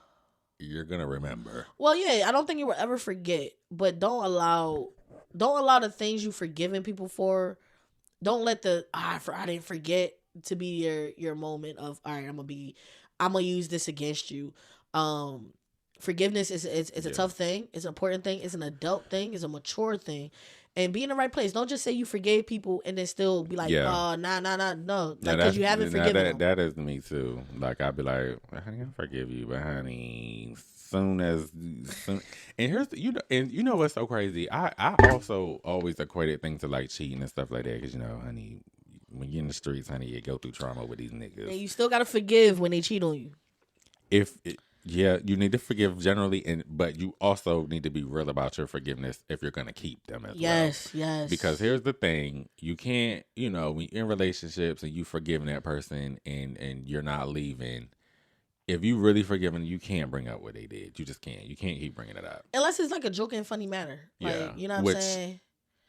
you're gonna remember. well, yeah, I don't think you will ever forget, but don't allow the things you forgiven people for. Don't let the I didn't forget to be your moment of all right. I'm gonna use this against you. Forgiveness is a tough thing. It's an important thing. It's an adult thing. It's a mature thing, and be in the right place. Don't just say you forgave people and then still be like, nah, no, because you haven't forgiven them. That is me too. Like I'd be like, honey, I forgive you, but honey, soon, and here's and you know what's so crazy? I also always equated things to like cheating and stuff like that because honey, when you're in the streets, honey, you go through trauma with these niggas. And you still gotta forgive when they cheat on you. Yeah, you need to forgive generally, but you also need to be real about your forgiveness if you're going to keep them as well. Yes. Because here's the thing. You can't, when you're in relationships and you forgiving that person and you're not leaving, if you really forgive them, you can't bring up what they did. You just can't. You can't keep bringing it up. Unless it's like a joking, funny manner. Like, Yeah. you know what I'm saying?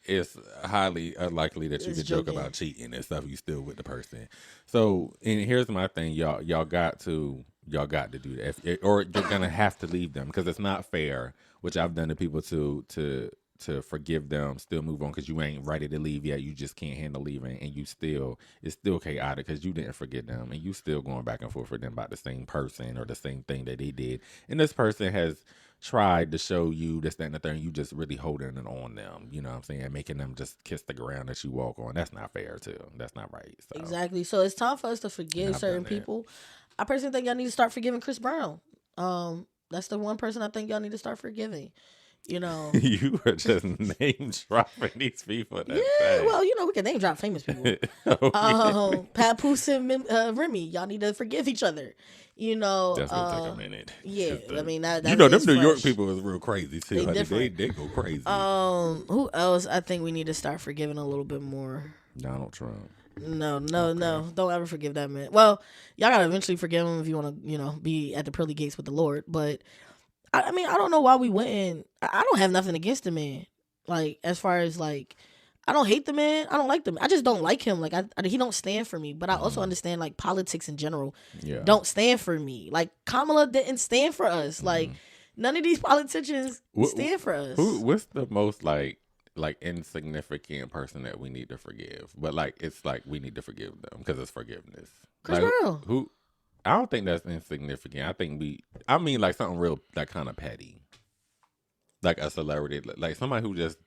It's highly unlikely that you could joke about cheating and stuff. You still with the person. So, and here's my thing, y'all got to do that, or you're gonna have to leave them because it's not fair. Which I've done to people to forgive them, still move on because you ain't ready to leave yet. You just can't handle leaving, and it's still chaotic because you didn't forget them, and you still going back and forth with them about the same person or the same thing that they did, and this person has tried to show you this, that, and the thing. You just really holding it on them. You know what I'm saying? Making them just kiss the ground that you walk on. That's not fair too. That's not right. So. Exactly. So it's time for us to forgive certain people. I personally think y'all need to start forgiving Chris Brown. That's the one person I think y'all need to start forgiving. You were just name dropping these people. Well, we can name drop famous people. Papoose and Remy, y'all need to forgive each other. That's gonna take a minute. Yeah, I mean that. Them New York people is real crazy too. They go crazy. Who else? I think we need to start forgiving a little bit more. Donald Trump. No. Don't ever forgive that man. Well, y'all gotta eventually forgive him if you want to, be at the pearly gates with the Lord. But I mean, I don't know why we went. I don't have nothing against the man. Like as far as like, I don't hate the man. I don't like the man. I just don't like him. Like he don't stand for me. But I also understand like politics in general don't stand for me. Like Kamala didn't stand for us. Like none of these politicians stand for us. What's the most like insignificant person that we need to forgive? But like it's like we need to forgive them because it's forgiveness. Chris Brown. Who? I don't think that's insignificant. I mean like something real like kind of petty. Like a celebrity, like somebody who just.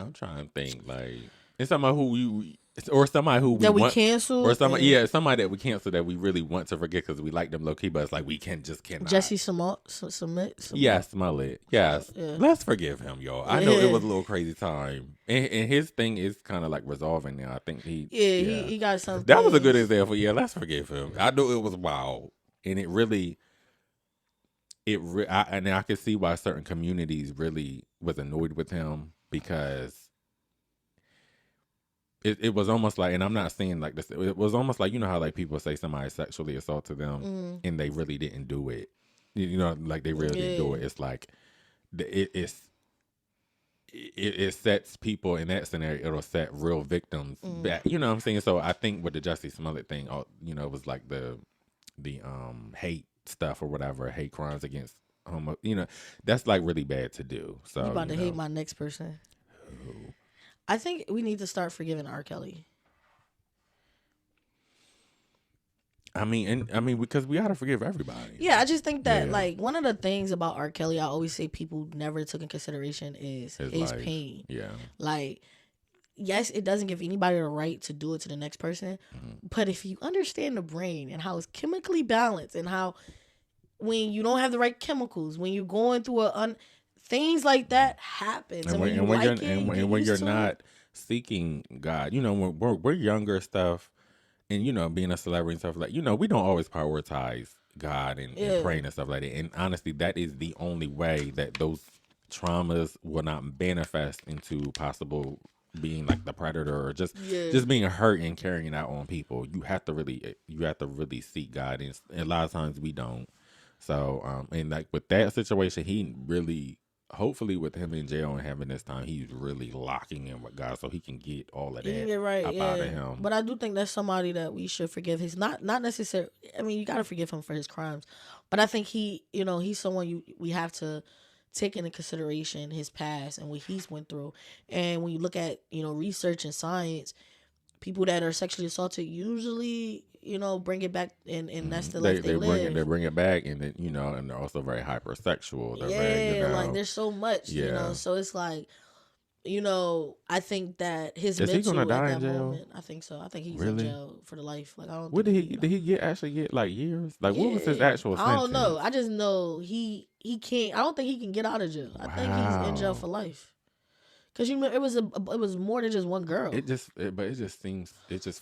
I'm trying to think like. It's somebody who you, or somebody who we that we want, or canceled. somebody, yeah, somebody that we cancel that we really want to forget because we like them low key, but it's like we cannot. Jesse Smollett. Yes, Smollett. Yes, Yeah. let's forgive him, y'all. I know it was a little crazy time, and his thing is kind of like resolving now. I think he got something. That was a good example. Yeah, let's forgive him. I know it was wild, and it really, and I could see why certain communities really was annoyed with him because it was almost like, and I'm not saying like this, it was almost like, you know how like people say somebody sexually assaulted them and they really didn't do it. You know, like they really didn't do it. It's like it sets people in that scenario. It'll set real victims back. You know what I'm saying? So I think with the Jussie Smollett thing, you know, it was like the hate stuff or whatever, hate crimes against homo. You know, that's like really bad to do. So you about to hate my next person. Who? I think we need to start forgiving R. Kelly. I mean, because we gotta forgive everybody. Yeah, I just think that like one of the things about R. Kelly, I always say people never took in consideration is his pain. Yeah, like yes, it doesn't give anybody the right to do it to the next person, but if you understand the brain and how it's chemically balanced and how when you don't have the right chemicals, when you're going through things like that happens, and when you're not seeking God, you know, when we're younger stuff. And, you know, being a celebrity and stuff like, you know, we don't always prioritize God and praying and stuff like that. And honestly, that is the only way that those traumas will not manifest into possible being like the predator or just being hurt and carrying it out on people. You have to really seek God. And a lot of times we don't. So, and like with that situation, he really, hopefully with him in jail and having this time, he's really locking in with God so he can get all of that out of him. But I do think that's somebody that we should forgive. He's not necessarily, I mean, you got to forgive him for his crimes. But I think he's someone we have to take into consideration his past and what he's went through. And when you look at, research and science, people that are sexually assaulted usually, bring it back and that's the life they live. They bring it back, and then, and they're also very hypersexual. They're very, like there's so much, so it's like, I think that his mental he gonna die in jail? Moment, I think so. I think he's in jail for the life. Like I don't. What did he actually get like years? Like what was his actual sentence? I don't know. I just know he can't. I don't think he can get out of jail. I think he's in jail for life. Cause it was more than just one girl. It just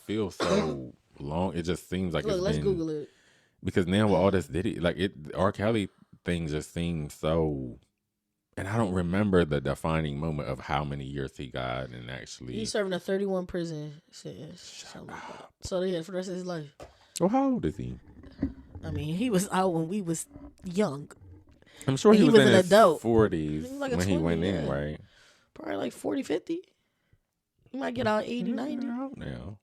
feels so long. It just seems like let's Google it. Because now with all this R. Kelly thing just seems so, and I don't remember the defining moment of how many years he got and actually. He's serving a 31 prison sentence. So yeah, for the rest of his life. Well, how old is he? I mean, he was out when we was young. I'm sure he was in his adult 40s when he went in, right? Probably like 40, 50. He might get out 80, 90. Now.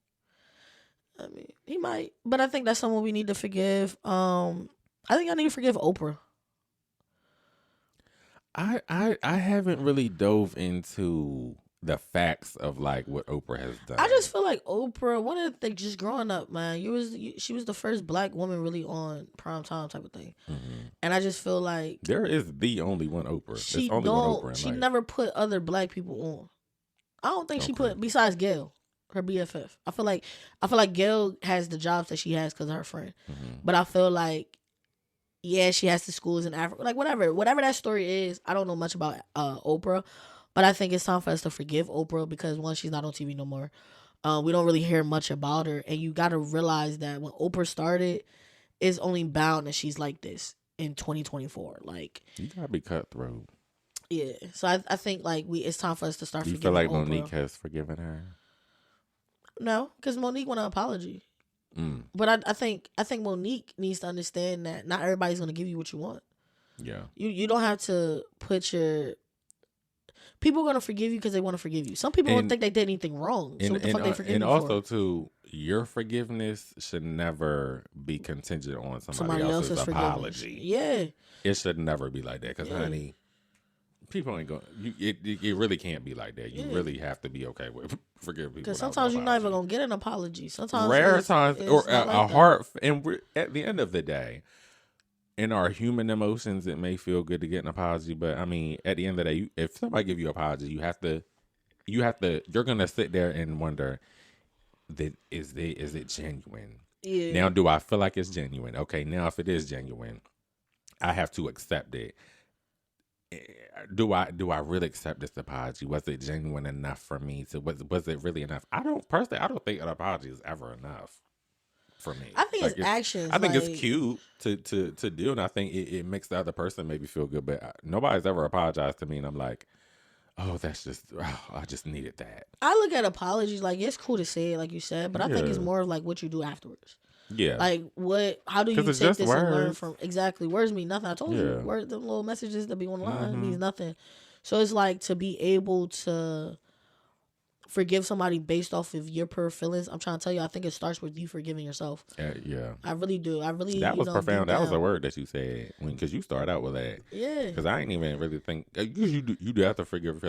I mean, he might. But I think that's someone we need to forgive. I think I need to forgive Oprah. I haven't really dove into the facts of like what Oprah has done. I just feel like Oprah, one of the things, just growing up, man, she was the first black woman really on prime time type of thing. Mm-hmm. And I just feel like there is the only one Oprah. She never put other black people on. I don't think she put, besides Gail, her BFF. I feel like Gail has the jobs that she has because of her friend. Mm-hmm. But I feel like, yeah, she has the schools in Africa, like whatever that story is. I don't know much about Oprah. But I think it's time for us to forgive Oprah because, one, she's not on TV no more. We don't really hear much about her. And you got to realize that when Oprah started, it's only bound that she's like this in 2024. Like, you got to be cutthroat. Yeah. So I think, like, it's time for us to start forgiving Oprah. You feel like Oprah. Monique has forgiven her? No, because Monique want an apology. But I think Monique needs to understand that not everybody's going to give you what you want. Yeah. You don't have to put your... People are going to forgive you because they want to forgive you. Some people don't think they did anything wrong. So what the fuck they forgive you for? And also, too, your forgiveness should never be contingent on somebody else's apology. Yeah. It should never be like that. Because, honey, people ain't going... It really can't be like that. You really have to be okay with forgiving people. Because sometimes you're not even going to get an apology. Sometimes rare times, or a heart... And at the end of the day... In our human emotions, it may feel good to get an apology, but I mean, at the end of the day, if somebody give you an apology, you have to you're gonna sit there and wonder that is it genuine? Yeah. Now, do I feel like it's genuine? Okay, now if it is genuine, I have to accept it. Eh, do I really accept this apology? Was it genuine enough for me to was it really enough? I don't think an apology is ever enough for me. I think Like it's actions. I think it's Like, cute to do, and I think it makes the other person maybe feel good. But nobody's ever apologized to me, and I'm like, oh, that's just I just needed that. I look at apologies like it's cool to say it, like you said, but I think it's Yeah, more of like what you do afterwards. yeah, Like what? How do because you it's take just this and learn words. from? Exactly, words mean nothing. I told you, Yeah. word them little messages that be online Mm-hmm. means nothing. So it's like to be able to forgive somebody based off of your pure feelings. I'm trying to tell you, I think it starts with you forgiving yourself. Yeah. I really do. I really, That was deep profound. That was a down. word that you said because you started out with that. Yeah. Because I ain't even really think you do have to forgive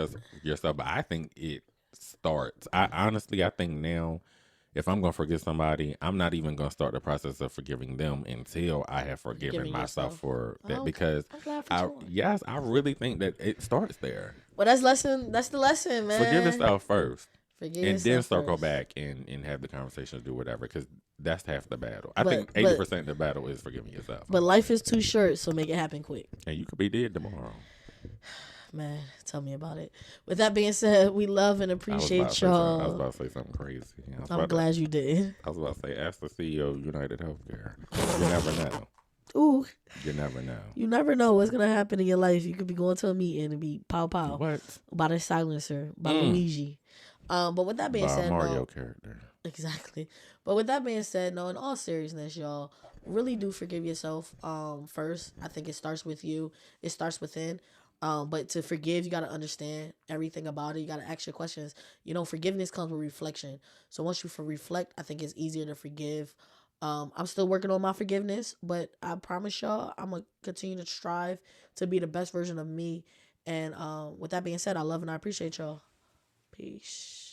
yourself, but I think it starts. I honestly, I think now, if I'm gonna forgive somebody, I'm not even gonna start the process of forgiving them until I have forgiven Forgiving myself yourself. for that. Oh, okay. Because I'm glad for joy. I really think that it starts there. Well, that's lesson. That's the lesson, Forgive man. yourself first. Forgive And then yourself circle first. back and have the conversations, do whatever, because that's half the battle. I But think but 80% of the battle is forgiving yourself. but life is too short, so make it happen quick. And you could be dead tomorrow. Man, tell me about it. With that being said, we love and appreciate I was y'all. about to say something crazy. I'm glad you did. I was about to say, ask the CEO of United Healthcare. You never know. Ooh, You never know. you never know what's gonna happen in your life. You could be going to a meeting and be pow pow What? by the silencer by Luigi. But with that being By a said, Mario no, character. exactly. But with that being said, no, in all seriousness, y'all really do forgive yourself. First, I think it starts with you. It starts within. But to forgive, you gotta understand everything about it. You gotta ask your questions. Forgiveness comes with reflection. So once you reflect, I think it's easier to forgive. I'm still working on my forgiveness, but I promise y'all, I'm gonna continue to strive to be the best version of me. And with that being said, I love and I appreciate y'all. Peace.